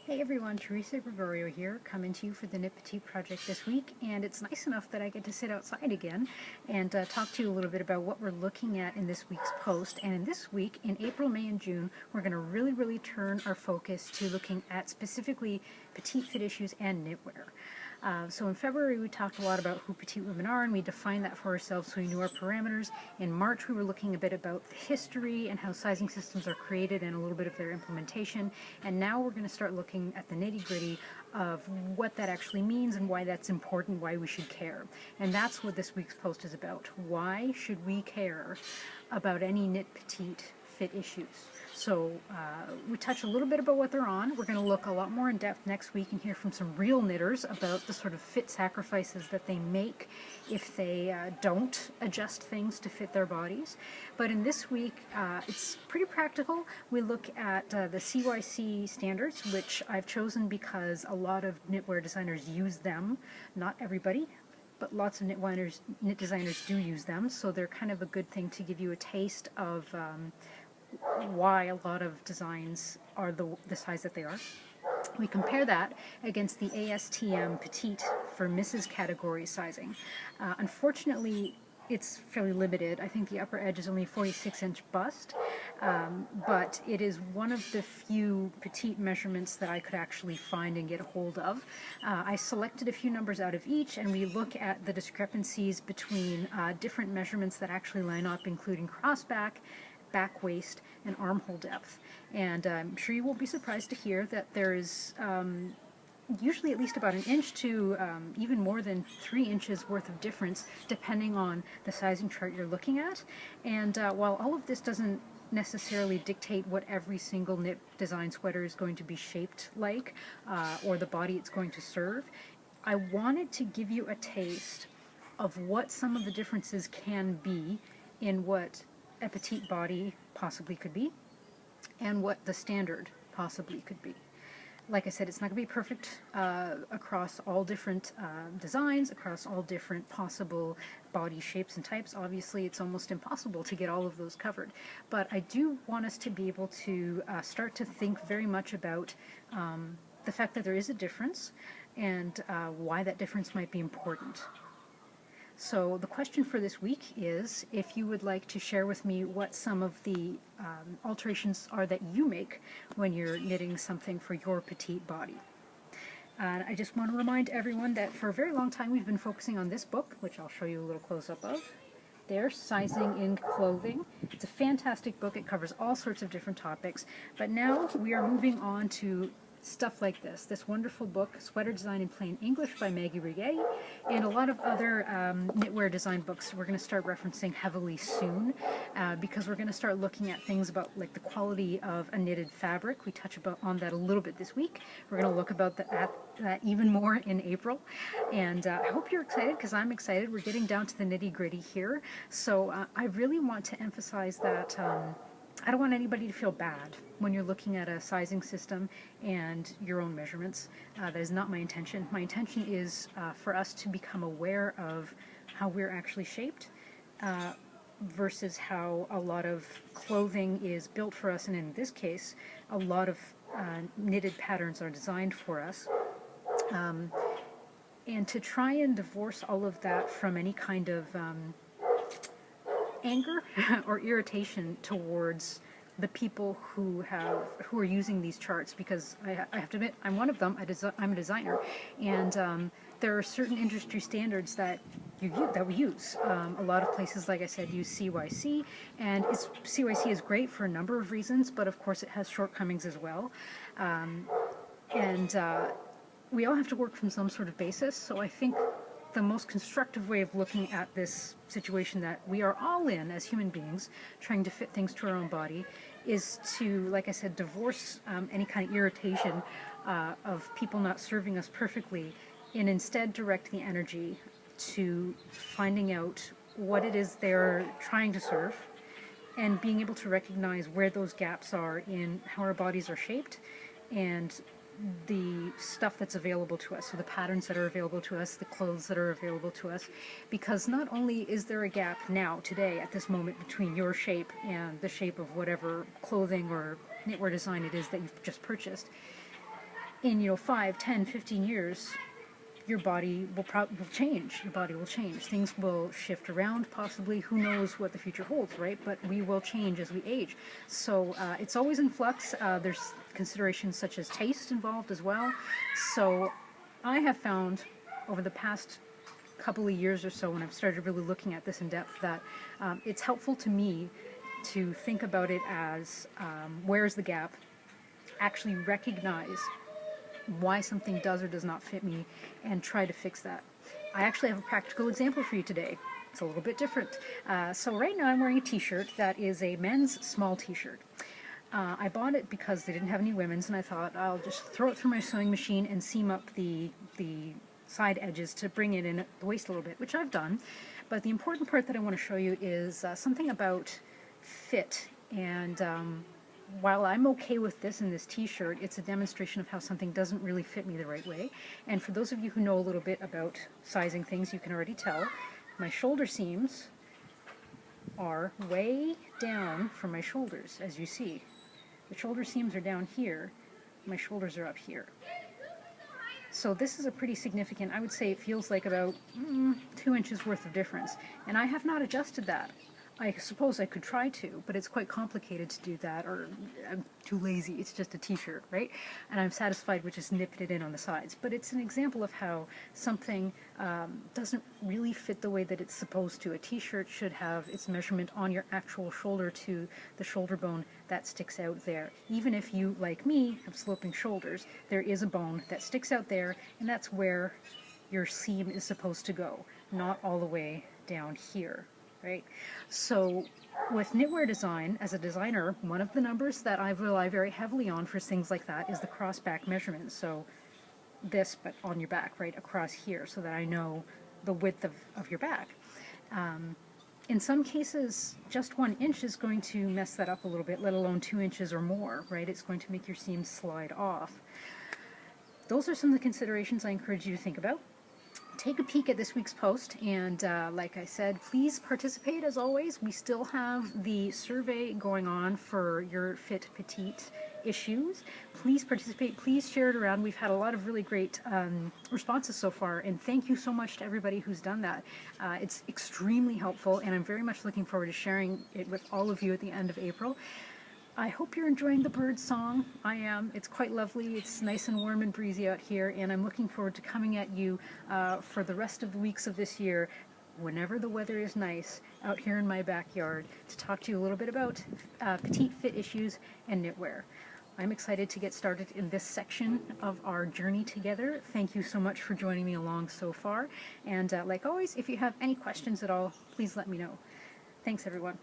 Hey everyone, Teresa Gregorio here, coming to you for the Knit Petite project this week, and it's nice enough that I get to sit outside again and talk to you a little bit about what we're looking at in this week's post. And in this week, in April, May, and June, we're going to really turn our focus to looking at specifically petite fit issues and knitwear. So in February we talked a lot about who petite women are, and we defined that for ourselves so we knew our parameters. In March we were looking a bit about the history and how sizing systems are created and a little bit of their implementation. And now we're going to start looking at the nitty-gritty of what that actually means and why that's important, why we should care. And that's what this week's post is about. Why should we care about any knit petite fit issues? So we touch a little bit about what they're on. We're going to look a lot more in depth next week and hear from some real knitters about the sort of fit sacrifices that they make if they don't adjust things to fit their bodies. But in this week, it's pretty practical. We look at the CYC standards, which I've chosen because a lot of knitwear designers use them. Not everybody, but lots of knit designers do use them, so they're kind of a good thing to give you a taste of why a lot of designs are the size that they are. We compare that against the ASTM Petite for Mrs. category sizing. Unfortunately, it's fairly limited. I think the upper edge is only 46-inch bust, but it is one of the few petite measurements that I could actually find and get a hold of. I selected a few numbers out of each, and we look at the discrepancies between different measurements that actually line up, including crossback, back waist, and armhole depth. And I'm sure you won't be surprised to hear that there is usually at least about an inch to even more than 3 inches worth of difference depending on the sizing chart you're looking at. And while all of this doesn't necessarily dictate what every single knit design sweater is going to be shaped like or the body it's going to serve, I wanted to give you a taste of what some of the differences can be in what a petite body possibly could be and what the standard possibly could be. Like I said, it's not going to be perfect across all different designs, across all different possible body shapes and types. Obviously, it's almost impossible to get all of those covered. But I do want us to be able to start to think very much about the fact that there is a difference and why that difference might be important. So the question for this week is if you would like to share with me what some of the alterations are that you make when you're knitting something for your petite body. And I just want to remind everyone that for a very long time we've been focusing on this book, which I'll show you a little close-up of. There, Sizing in Clothing. It's a fantastic book. It covers all sorts of different topics. But now we are moving on to stuff like this wonderful book, Sweater Design in Plain English by Maggie Righetti, and a lot of other knitwear design books we're going to start referencing heavily soon because we're going to start looking at things about like the quality of a knitted fabric. We touch on that a little bit this week. We're going to look about that even more in April, and I hope you're excited because I'm excited. We're getting down to the nitty-gritty here, so I really want to emphasize that I don't want anybody to feel bad when you're looking at a sizing system and your own measurements. That is not my intention. My intention is for us to become aware of how we're actually shaped versus how a lot of clothing is built for us, and in this case, a lot of knitted patterns are designed for us. And to try and divorce all of that from any kind of anger or irritation towards the people who are using these charts, because I have to admit I'm one of them. I'm a designer, and there are certain industry standards that we use. A lot of places, like I said, use CYC, and CYC is great for a number of reasons, but of course it has shortcomings as well. We all have to work from some sort of basis, so I think the most constructive way of looking at this situation that we are all in as human beings, trying to fit things to our own body, is to, like I said, divorce any kind of irritation of people not serving us perfectly, and instead direct the energy to finding out what it is they're trying to serve and being able to recognize where those gaps are in how our bodies are shaped and the stuff that's available to us, so the patterns that are available to us, the clothes that are available to us, because not only is there a gap now, today, at this moment, between your shape and the shape of whatever clothing or knitwear design it is that you've just purchased, in 5, 10, 15 years, your body will change. Your body will change. Things will shift around, possibly. Who knows what the future holds, right? But we will change as we age. So it's always in flux. There's considerations such as taste involved as well. So I have found over the past couple of years or so, when I've started really looking at this in depth, that it's helpful to me to think about it as where's the gap, actually recognize why something does or does not fit me, and try to fix that. I actually have a practical example for you today. It's a little bit different. So right now I'm wearing a t-shirt that is a men's small t-shirt. I bought it because they didn't have any women's, and I thought I'll just throw it through my sewing machine and seam up the side edges to bring it in at the waist a little bit, which I've done. But the important part that I want to show you is something about fit. And while I'm okay with this in this t-shirt, it's a demonstration of how something doesn't really fit me the right way. And for those of you who know a little bit about sizing things, you can already tell my shoulder seams are way down from my shoulders, as you see. The shoulder seams are down here, my shoulders are up here. So this is a pretty significant, I would say it feels like about 2 inches worth of difference. And I have not adjusted that. I suppose I could try to, but it's quite complicated to do that, or I'm too lazy. It's just a t-shirt, right? And I'm satisfied with just nipping it in on the sides. But it's an example of how something doesn't really fit the way that it's supposed to. A t-shirt should have its measurement on your actual shoulder to the shoulder bone that sticks out there. Even if you, like me, have sloping shoulders, there is a bone that sticks out there, and that's where your seam is supposed to go, not all the way down here. Right? So with knitwear design, as a designer, one of the numbers that I rely very heavily on for things like that is the cross-back measurement. So this, but on your back, right, across here, so that I know the width of your back. In some cases, just 1 inch is going to mess that up a little bit, let alone 2 inches or more, right? It's going to make your seams slide off. Those are some of the considerations I encourage you to think about. Take a peek at this week's post, and like I said, please participate as always. We still have the survey going on for your Fit Petite issues. Please participate, please share it around. We've had a lot of really great responses so far, and thank you so much to everybody who's done that. It's extremely helpful, and I'm very much looking forward to sharing it with all of you at the end of April. I hope you're enjoying the bird song. I am. It's quite lovely. It's nice and warm and breezy out here, and I'm looking forward to coming at you for the rest of the weeks of this year, whenever the weather is nice, out here in my backyard, to talk to you a little bit about petite fit issues and knitwear. I'm excited to get started in this section of our journey together. Thank you so much for joining me along so far, and like always, if you have any questions at all, please let me know. Thanks, everyone.